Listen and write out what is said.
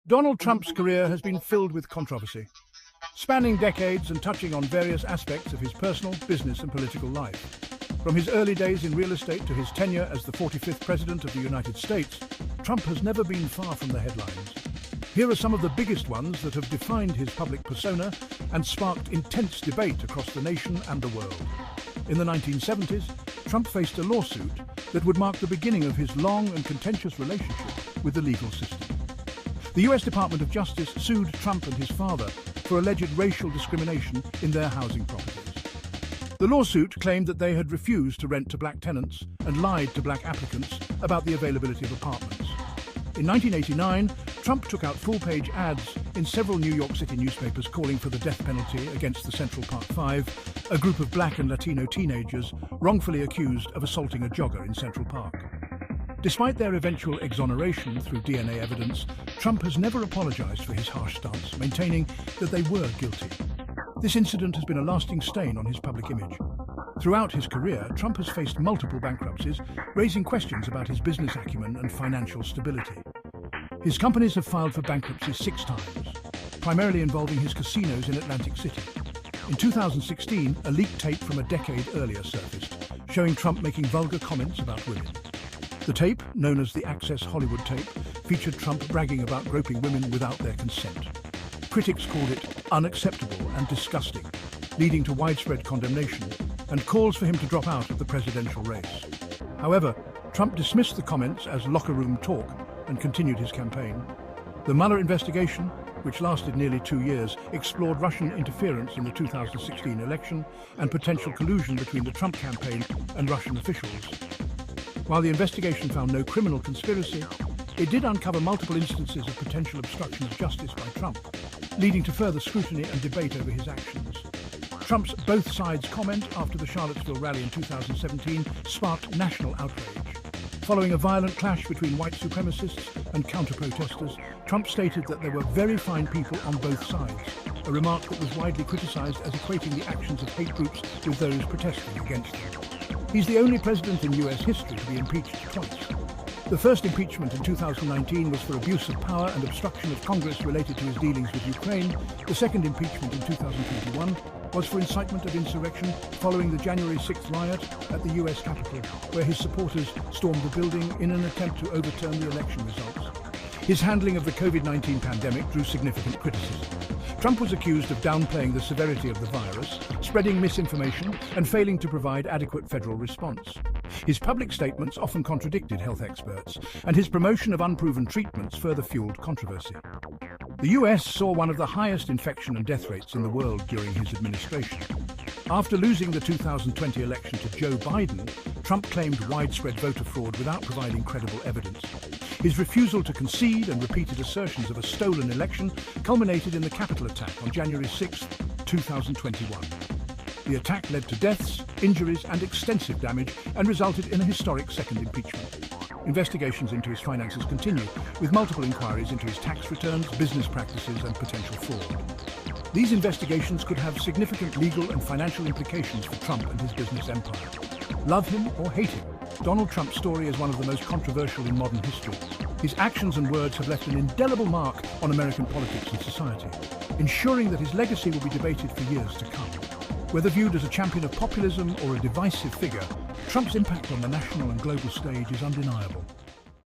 Donald Trump's career has been filled with controversy, spanning decades and touching on various aspects of his personal, business and political life. From his early days in real estate to his tenure as the 45th President of the United States, Trump has never been far from the headlines. Here are some of the biggest ones that have defined his public persona and sparked intense debate across the nation and the world. In the 1970s, Trump faced a lawsuit that would mark the beginning of his long and contentious relationship with the legal system. The US Department of Justice sued Trump and his father for alleged racial discrimination in their housing properties. The lawsuit claimed that they had refused to rent to black tenants and lied to black applicants about the availability of apartments. In 1989, Trump took out full-page ads in several New York City newspapers calling for the death penalty against the Central Park Five, a group of black and Latino teenagers wrongfully accused of assaulting a jogger in Central Park. Despite their eventual exoneration through DNA evidence, Trump has never apologized for his harsh stance, maintaining that they were guilty. This incident has been a lasting stain on his public image. Throughout his career, Trump has faced multiple bankruptcies, raising questions about his business acumen and financial stability. His companies have filed for bankruptcy 6 times, primarily involving his casinos in Atlantic City. In 2016, a leaked tape from a decade earlier surfaced, showing Trump making vulgar comments about women. The tape, known as the Access Hollywood tape, featured Trump bragging about groping women without their consent. Critics called it unacceptable and disgusting, leading to widespread condemnation and calls for him to drop out of the presidential race. However, Trump dismissed the comments as locker room talk and continued his campaign. The Mueller investigation, which lasted nearly 2 years, explored Russian interference in the 2016 election and potential collusion between the Trump campaign and Russian officials. While the investigation found no criminal conspiracy, it did uncover multiple instances of potential obstruction of justice by Trump, leading to further scrutiny and debate over his actions. Trump's both sides comment after the Charlottesville rally in 2017 sparked national outrage. Following a violent clash between white supremacists and counter-protesters, Trump stated that there were very fine people on both sides, a remark that was widely criticized as equating the actions of hate groups with those protesting against them. He's the only president in US history to be impeached twice. The first impeachment in 2019 was for abuse of power and obstruction of Congress related to his dealings with Ukraine. The second impeachment in 2021 was for incitement of insurrection following the January 6th riot at the US Capitol, where his supporters stormed the building in an attempt to overturn the election results. His handling of the COVID-19 pandemic drew significant criticism. Trump was accused of downplaying the severity of the virus, spreading misinformation, and failing to provide adequate federal response. His public statements often contradicted health experts, and his promotion of unproven treatments further fueled controversy. The US saw one of the highest infection and death rates in the world during his administration. After losing the 2020 election to Joe Biden, Trump claimed widespread voter fraud without providing credible evidence. His refusal to concede and repeated assertions of a stolen election culminated in the Capitol attack on January 6, 2021. The attack led to deaths, injuries and extensive damage and resulted in a historic second impeachment. Investigations into his finances continue, with multiple inquiries into his tax returns, business practices and potential fraud. These investigations could have significant legal and financial implications for Trump and his business empire. Love him or hate him, Donald Trump's story is one of the most controversial in modern history. His actions and words have left an indelible mark on American politics and society, ensuring that his legacy will be debated for years to come. Whether viewed as a champion of populism or a divisive figure, Trump's impact on the national and global stage is undeniable.